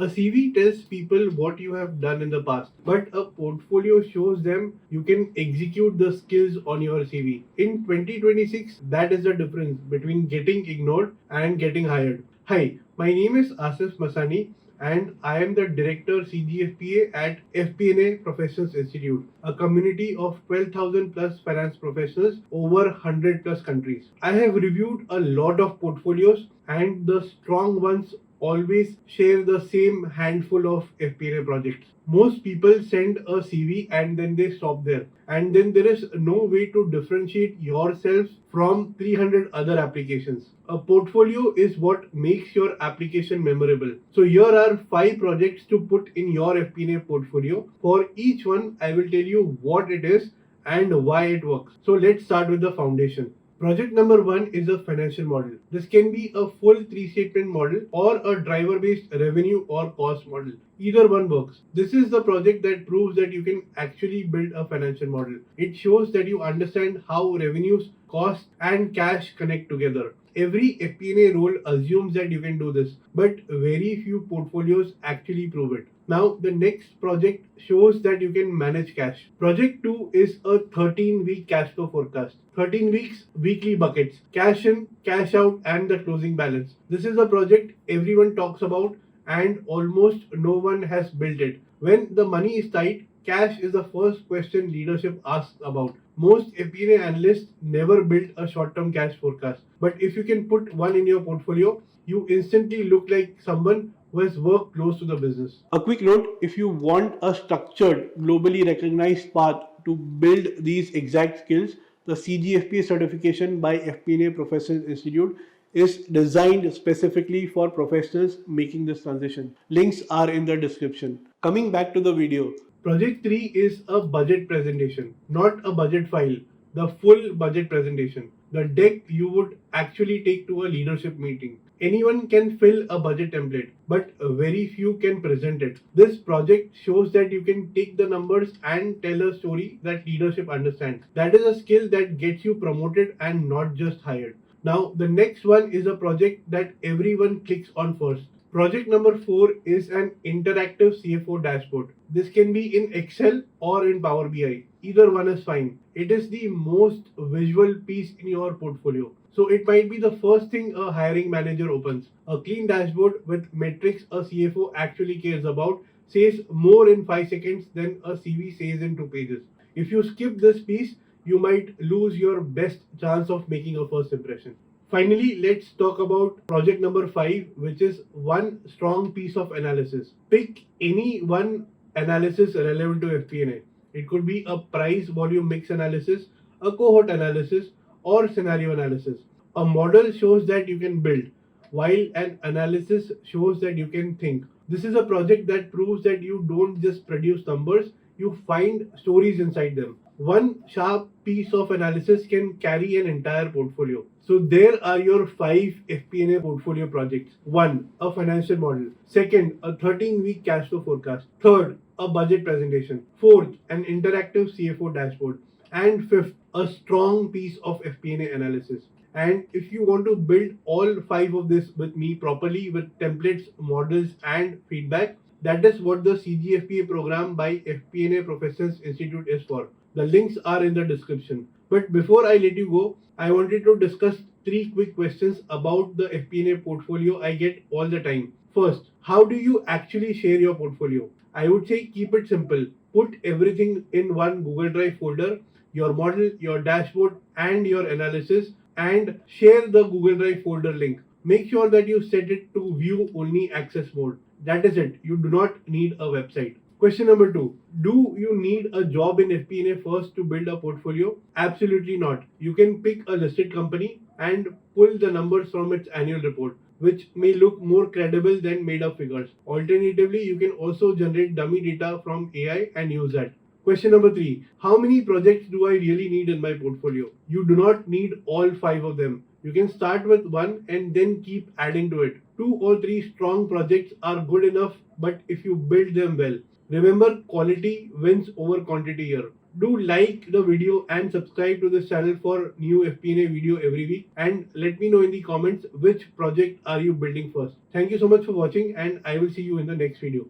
A CV tells people what you have done in the past, but a portfolio shows them you can execute the skills on your CV. In 2026, that is the difference between getting ignored and getting hired. Hi, my name is Asif Masani and I am the Director CGFPA at FP&A Professionals Institute, a community of 12,000 plus finance professionals over 100 plus countries. I have reviewed a lot of portfolios and the strong ones always share the same handful of FP&A projects. Most people send a CV and then they stop there. And then there is no way to differentiate yourself from 300 other applications. A portfolio is what makes your application memorable. So here are 5 projects to put in your FP&A portfolio. For each one, I will tell you what it is and why it works. So let's start with the foundation. Project number 1 is a financial model. This can be a full 3-statement model or a driver-based revenue or cost model. Either one works. This is the project that proves that you can actually build a financial model. It shows that you understand how revenues, costs, and cash connect together. Every FP&A role assumes that you can do this, but very few portfolios actually prove it. Now, the next project shows that you can manage cash. Project 2 is a 13-week cash flow forecast. 13 weeks, weekly buckets, cash in, cash out, and the closing balance. This is a project everyone talks about and almost no one has built it. When the money is tight, cash is the first question leadership asks about. Most FP&A analysts never build a short-term cash forecast. But if you can put one in your portfolio, you instantly look like someone who has worked close to the business. A quick note, if you want a structured, globally recognized path to build these exact skills, the CGFPA certification by FP&A Professionals Institute is designed specifically for professionals making this transition. Links are in the description. Coming back to the video. Project 3 is a budget presentation, not a budget file, the full budget presentation. The deck you would actually take to a leadership meeting. Anyone can fill a budget template, but very few can present it. This project shows that you can take the numbers and tell a story that leadership understands. That is a skill that gets you promoted and not just hired. Now, the next one is a project that everyone clicks on first. Project number 4 is an interactive CFO dashboard. This can be in Excel or in Power BI. Either one is fine. It is the most visual piece in your portfolio. So it might be the first thing a hiring manager opens. A clean dashboard with metrics a CFO actually cares about says more in 5 seconds than a CV says in 2 pages. If you skip this piece, you might lose your best chance of making a first impression. Finally, let's talk about project number 5, which is one strong piece of analysis. Pick any one analysis relevant to FP&A. It could be a price volume mix analysis, a cohort analysis, or scenario analysis. A model shows that you can build, while an analysis shows that you can think. This is a project that proves that you don't just produce numbers, you find stories inside them. One sharp piece of analysis can carry an entire portfolio. So there are your 5 FP&A portfolio projects. 1. A financial model. 2nd. A 13-week cash flow forecast. 3rd. A budget presentation. 4th. An interactive CFO dashboard. And 5th. A strong piece of FP&A analysis. And if you want to build all 5 of this with me properly with templates, models, and feedback, that is what the CGFPA program by FP&A Professionals Institute is for. The links are in the description. But before I let you go, I wanted to discuss 3 quick questions about the FP&A portfolio I get all the time. First, how do you actually share your portfolio? I would say keep it simple. Put everything in one Google Drive folder, your model, your dashboard, and your analysis, and share the Google Drive folder link. Make sure that you set it to view only access mode. That is it. You do not need a website. Question number 2. Do you need a job in FP&A first to build a portfolio? Absolutely not. You can pick a listed company and pull the numbers from its annual report, which may look more credible than made up figures. Alternatively, you can also generate dummy data from AI and use that. Question number 3. How many projects do I really need in my portfolio? You do not need all 5 of them. You can start with one and then keep adding to it. 2 or 3 strong projects are good enough, but if you build them well. Remember, quality wins over quantity here. Do like the video and subscribe to this channel for new FP&A video every week, and let me know in the comments which project are you building first. Thank you so much for watching, and I will see you in the next video.